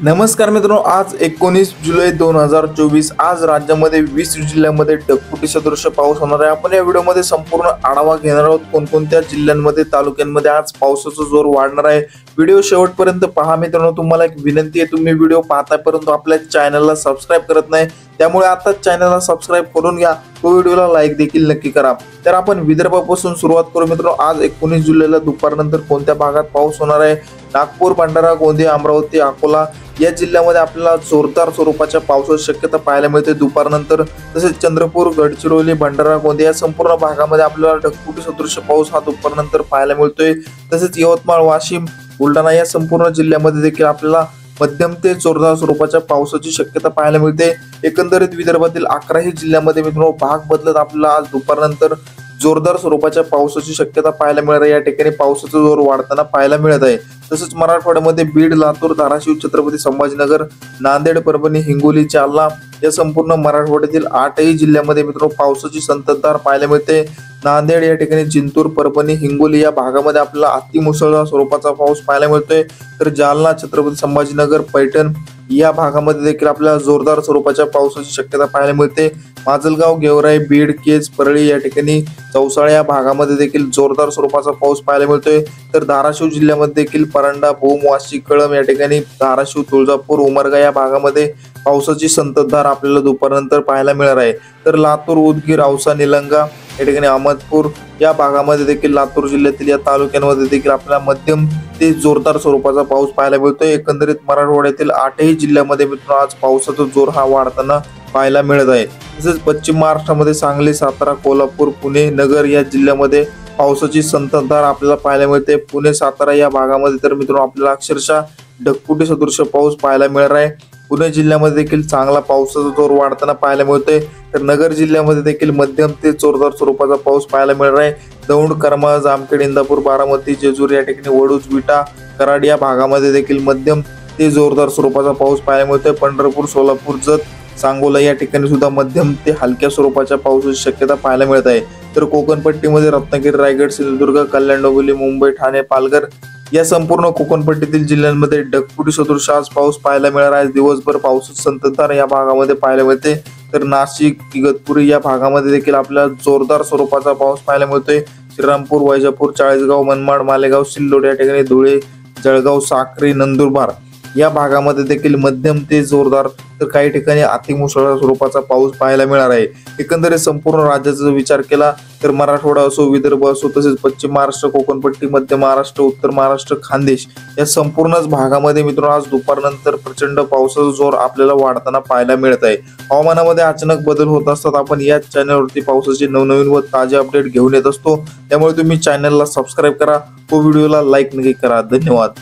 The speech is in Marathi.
नमस्कार मित्रांनो, आज 19 जुलै 2024 आज राज्यामध्ये 20 जिल्ह्यांमध्ये ढगफुटी सदृश पाऊस होणार आहे। आपण या व्हिडिओमध्ये संपूर्ण आढावा घेणार आहोत। कोणकोणत्या जिल्ह्यांमध्ये तालुक्यांमध्ये आज पावसाचा जोर वाढणार आहे। व्हिडिओ शेवटपर्यंत पहा मित्रांनो। तुम्हाला एक विनंती आहे, तुम्ही व्हिडिओ पाहताय परंतु आपल्या चॅनलला सबस्क्राइब करत नाही, त्यामुळे आता चॅनलला सबस्क्राइब करून घ्या, तो व्हिडिओला लाईक देखील नक्की करा। तर आपण विदर्भापासून सुरुवात करू मित्रांनो। आज 19 जुलैला दुपारनंतर कोणत्या भागात पाऊस होणार आहे? नागपूर, भंडारा, गोंदिया, अमरावती, अकोला या जिल्ह्यामध्ये आपल्याला जोरदार स्वरूपाच्या पावसाची शक्यता पाहायला मिळते दुपारनंतर। तसेच चंद्रपूर, गडचिरोली, भंडारा, गोंदिया या संपूर्ण भागामध्ये आपल्याला ढगफुटी सदृश पाऊस हा दुपारनंतर पाहायला मिळतोय। तसेच यवतमाळ, वाशिम, बुलढाणा या संपूर्ण जिल्ह्यामध्ये देखील आपल्याला मध्यम ते जोरदार स्वरूपाच्या पावसाची शक्यता पाहायला मिळते। एकंदरीत विदर्भातील 11ही जिल्ह्यामध्ये मित्रांनो भाग बदलत आपल्याला आज दुपारनंतर जोरदार स्वरूपाच्या पावसाची शक्यता पाहायला मिळत आहे। या ठिकाणी पावसाचा जोर वाढताना पाहायला मिळत आहे। तसेच मराठवाड्यामध्ये बीड, लातूर, धाराशिव, छत्रपती संभाजीनगर, नांदेड, परभणी, हिंगोली, जालना या संपूर्ण मराठवाड्यातील 8ही जिल्ह्यामध्ये मित्रांनो पावसाची संततधार पाहायला मिळते। नांदेड या ठिकाणी, जिंतूर, परभणी, हिंगोली या भागामध्ये आपल्याला अतिमुसळधार स्वरूपाचा पाऊस पाहायला मिळतोय। तर जालना, छत्रपती संभाजीनगर, पैठण या भागामध्ये देखील आपल्याला जोरदार स्वरूपाच्या पावसाची शक्यता पाहायला मिळते। माजलगाव, गेवराई, बीड, केज, परळी या ठिकाणी, चौसाळा या भागामध्ये देखील जोरदार स्वरूपाचा पाऊस पाहायला मिळतोय। तर धाराशिव जिल्ह्यामध्ये देखील परांडा, भूम, वाशी, कळंब या ठिकाणी, धाराशिव, तुळजापूर, उमरगा या भागामध्ये पावसाची संततधार आपल्याला दुपारनंतर पाहायला मिळणार आहे। तर लातूर, उदगीर, औसा, निलंगा या ठिकाणी, अहमदपूर या भागामध्ये देखील, लातूर जिल्ह्यातील या तालुक्यांमध्ये देखील आपल्याला मध्यम ते जोरदार स्वरूपाचा पाऊस पाहायला मिळतोय। एकंदरीत मराठवाड्यातील 8ही जिल्ह्यामध्ये मित्रांनो आज पावसाचा जोर हा वाढताना पाहायला मिळत आहे। तसेच पश्चिम महाराष्ट्रामध्ये सांगली, सातारा, कोल्हापूर, पुणे, नगर या जिल्ह्यामध्ये पावसाची संततधार आपल्याला पाहायला मिळते। पुणे, सातारा या भागामध्ये तर मित्रांनो आपल्याला अक्षरशः ढगफुटी सदृश पाऊस पाहायला मिळणार आहे। पुणे जिल्ह्यामध्ये देखील चांगला पावसाचा जोर वाढताना पाहायला मिळतोय। तर नगर जिल्ह्यामध्ये देखील मध्यम ते जोरदार स्वरूपाचा पाऊस पाहायला मिळणार आहे। दौंड, करमाळा, जामखेड, इंदापूर, बारामती, जेजूर या ठिकाणी, वडूज, विटा, कराड या भागामध्ये देखील मध्यम ते जोरदार स्वरूपाचा पाऊस पाहायला मिळतोय। पंढरपूर, सोलापूर, जत, सांगोला या ठिकाणी सुद्धा मध्यम ते हलक्या स्वरूपाच्या पावसाची शक्यता पाहायला मिळत आहे। तर कोकणपट्टीमध्ये रत्नागिरी, रायगड, सिंधुदुर्ग, कल्याण, डोंबिवली, मुंबई, ठाणे, पालघर या संपूर्ण कोकणपट्टीतील जिल्ह्यांमध्ये ढगफुटी सदृश आज पाऊस पाहायला मिळणार आहे। दिवसभर पावसाची संततधार या भागामध्ये पाहायला मिळते। तर नाशिक, इगतपुरी या भागामध्ये देखील आपल्याला जोरदार स्वरूपाचा पाऊस पाहायला मिळतोय। श्रीरामपूर, वैजापूर, चाळीसगाव, मनमाड, मालेगाव, सिल्लोड या ठिकाणी, धुळे, जळगाव, साक्री, नंदुरबार या भागामध्ये देखील मध्यम ते जोरदार तर काही ठिकाणी अतिमुसळधार स्वरूपाचा पाऊस पाहायला मिळणार आहे। एकंदरीत संपूर्ण राज्याचा जर विचार केला तर मराठवाडा असो, विदर्भ असो, तसेच पश्चिम महाराष्ट्र, कोकणपट्टी, मध्य महाराष्ट्र, उत्तर महाराष्ट्र, खानदेश या संपूर्णच भागामध्ये मित्रांनो आज दुपारनंतर प्रचंड पावसाचा जोर आपल्याला वाढताना पाहायला मिळत आहे। हवामानामध्ये अचानक बदल होत असतात। आपण याच चॅनलवरती पावसाचे नवनवीन व ताजे अपडेट घेऊन येत असतो, त्यामुळे तुम्ही चॅनलला सबस्क्राइब करा व व्हिडिओला लाईक नक्की करा। धन्यवाद।